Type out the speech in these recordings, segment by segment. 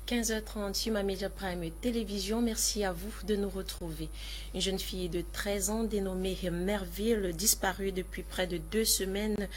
15h30 sur ma Média Prime Télévision. Merci à vous de nous retrouver. Une jeune fille de 13 ans dénommée Merville, disparue depuis près de 2 semaines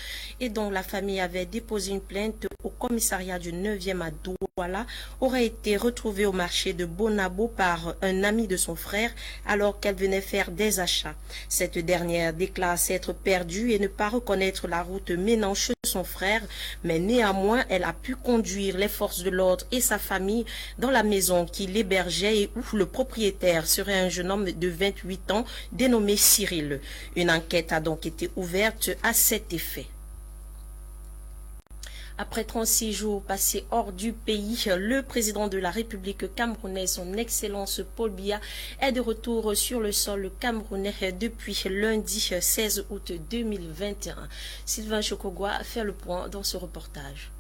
et dont la famille avait déposé une plainte au commissariat du 9e à Douala, aurait été retrouvée au marché de Bonabo par un ami de son frère alors qu'elle venait faire des achats. Cette dernière déclare s'être perdue et ne pas reconnaître la route menant chez son frère, mais néanmoins elle a pu conduire les forces de l'ordre et sa famille dans la maison qui l'hébergeait et où le propriétaire serait un jeune homme de 28 ans dénommé Cyril. Une enquête a donc été ouverte à cet effet. Après 36 jours passés hors du pays, le président de la République camerounaise, son Excellence Paul Biya, est de retour sur le sol camerounais depuis lundi 16 août 2021. Sylvain Chokogwa fait le point dans ce reportage.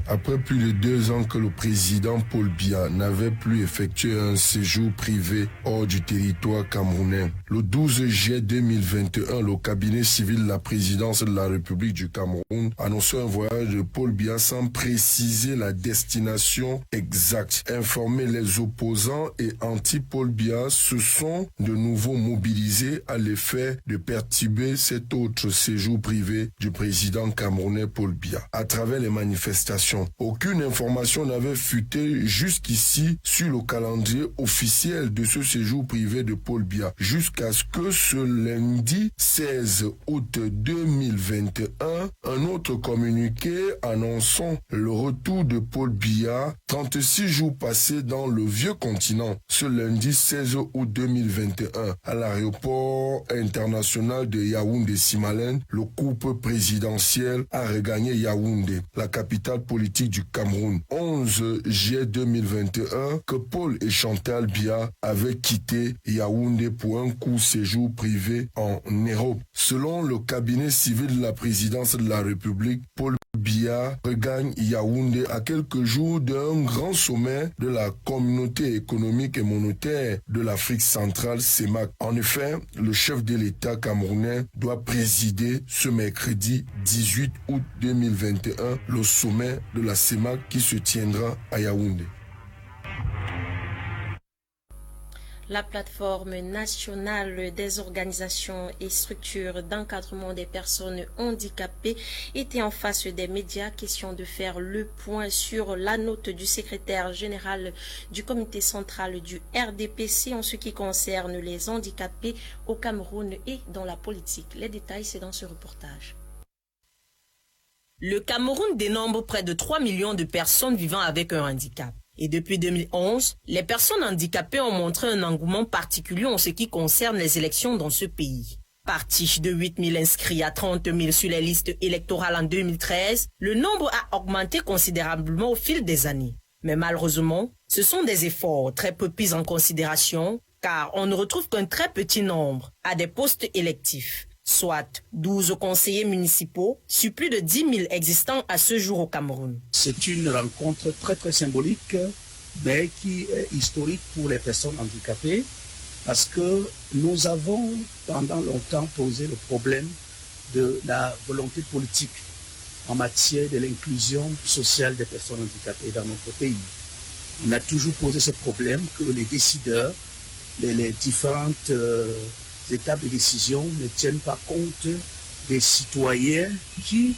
Après plus de 2 ans que le président Paul Biya n'avait plus effectué un séjour privé hors du territoire camerounais, le 12 juillet 2021, le cabinet civil de la présidence de la République du Cameroun annonçait un voyage de Paul Biya sans préciser la destination exacte. Informer les opposants et anti-Paul Biya se sont de nouveau mobilisés à l'effet de perturber cet autre séjour privé du président camerounais Paul Biya. À travers les manifestations, aucune information n'avait fuité jusqu'ici sur le calendrier officiel de ce séjour privé de Paul Biya, jusqu'à ce que ce lundi 16 août 2021, un autre communiqué annonçant le retour de Paul Biya 36 jours passés dans le vieux continent. Ce lundi 16 août 2021, à l'aéroport international de Yaoundé-Simalène, le couple présidentiel a regagné Yaoundé, la capitale politique du Cameroun. 11 juillet 2021, que Paul et Chantal Biya avaient quitté Yaoundé pour un court séjour privé en Europe. Selon le cabinet civil de la présidence de la République, Paul Biya regagne Yaoundé à quelques jours d'un grand sommet de la communauté économique et monétaire de l'Afrique centrale, CEMAC. En effet, le chef de l'État camerounais doit présider ce mercredi 18 août 2021 le sommet de la CEMAC qui se tiendra à Yaoundé. La plateforme nationale des organisations et structures d'encadrement des personnes handicapées était en face des médias, question de faire le point sur la note du secrétaire général du comité central du RDPC en ce qui concerne les handicapés au Cameroun et dans la politique. Les détails, c'est dans ce reportage. Le Cameroun dénombre près de 3 millions de personnes vivant avec un handicap. Et depuis 2011, les personnes handicapées ont montré un engouement particulier en ce qui concerne les élections dans ce pays. Parti de 8 000 inscrits à 30 000 sur les listes électorales en 2013, le nombre a augmenté considérablement au fil des années. Mais malheureusement, ce sont des efforts très peu pris en considération, car on ne retrouve qu'un très petit nombre à des postes électifs, soit 12 conseillers municipaux sur plus de 10 000 existants à ce jour au Cameroun. C'est une rencontre très symbolique, mais qui est historique pour les personnes handicapées, parce que nous avons pendant longtemps posé le problème de la volonté politique en matière de l'inclusion sociale des personnes handicapées dans notre pays. On a toujours posé ce problème que les décideurs, les différentes étapes de décision ne tiennent pas compte des citoyens qui,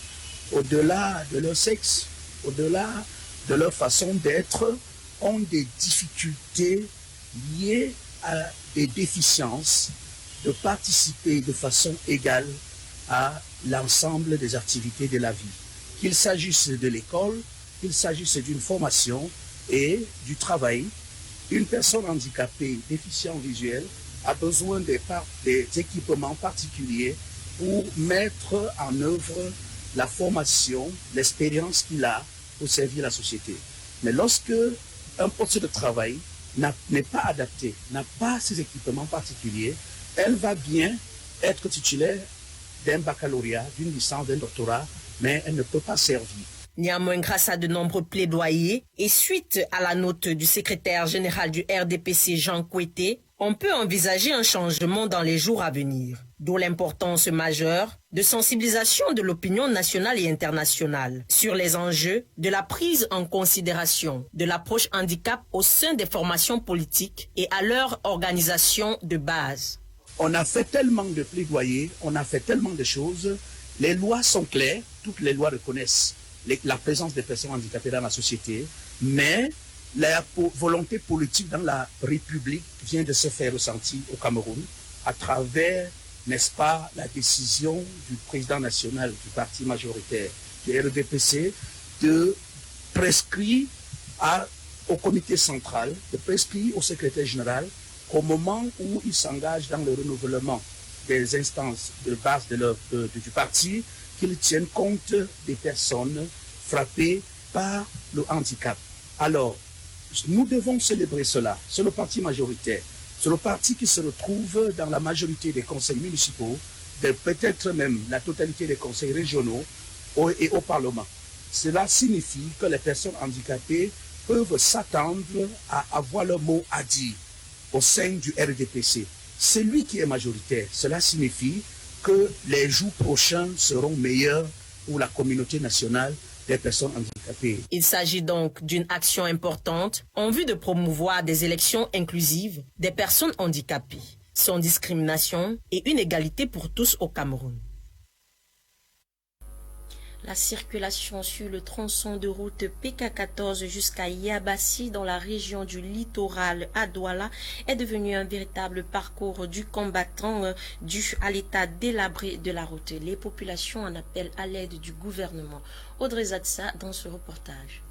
au-delà de leur sexe, au-delà de leur façon d'être, ont des difficultés liées à des déficiences de participer de façon égale à l'ensemble des activités de la vie. Qu'il s'agisse de l'école, qu'il s'agisse d'une formation et du travail, une personne handicapée, déficient visuel, a besoin des équipements particuliers pour mettre en œuvre la formation, l'expérience qu'il a pour servir la société. Mais lorsque un poste de travail n'est pas adapté, n'a pas ces équipements particuliers, elle va bien être titulaire d'un baccalauréat, d'une licence, d'un doctorat, mais elle ne peut pas servir. Néanmoins, grâce à de nombreux plaidoyers et suite à la note du secrétaire général du RDPC Jean Kouété, on peut envisager un changement dans les jours à venir. d'où l'importance majeure de sensibilisation de l'opinion nationale et internationale sur les enjeux de la prise en considération de l'approche handicap au sein des formations politiques et à leur organisation de base. On a fait tellement de plaidoyers, on a fait tellement de choses. Les lois sont claires, toutes les lois reconnaissent la présence des personnes handicapées dans la société, mais la volonté politique dans la République vient de se faire ressentir au Cameroun à travers, n'est-ce pas, la décision du président national du parti majoritaire, du RDPC, de prescrire au comité central, de prescrire au secrétaire général qu'au moment où il s'engage dans le renouvellement des instances de base du parti, qu'ils tiennent compte des personnes frappées par le handicap. Alors, nous devons célébrer cela. C'est le parti majoritaire. C'est le parti qui se retrouve dans la majorité des conseils municipaux, peut-être même la totalité des conseils régionaux et au Parlement. Cela signifie que les personnes handicapées peuvent s'attendre à avoir leur mot à dire au sein du RDPC. C'est lui qui est majoritaire. Cela signifie que les jours prochains seront meilleurs pour la communauté nationale des personnes handicapées. Il s'agit donc d'une action importante en vue de promouvoir des élections inclusives des personnes handicapées, sans discrimination et une égalité pour tous au Cameroun. La circulation sur le tronçon de route PK14 jusqu'à Yabassi dans la région du littoral à Douala est devenue un véritable parcours du combattant dû à l'état délabré de la route. Les populations en appellent à l'aide du gouvernement. Audrey Zadsa dans ce reportage.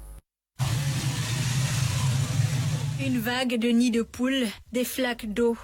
Une vague de nids de poules, des flaques d'eau.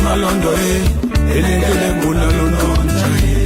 Malondo elengele buna lono njaye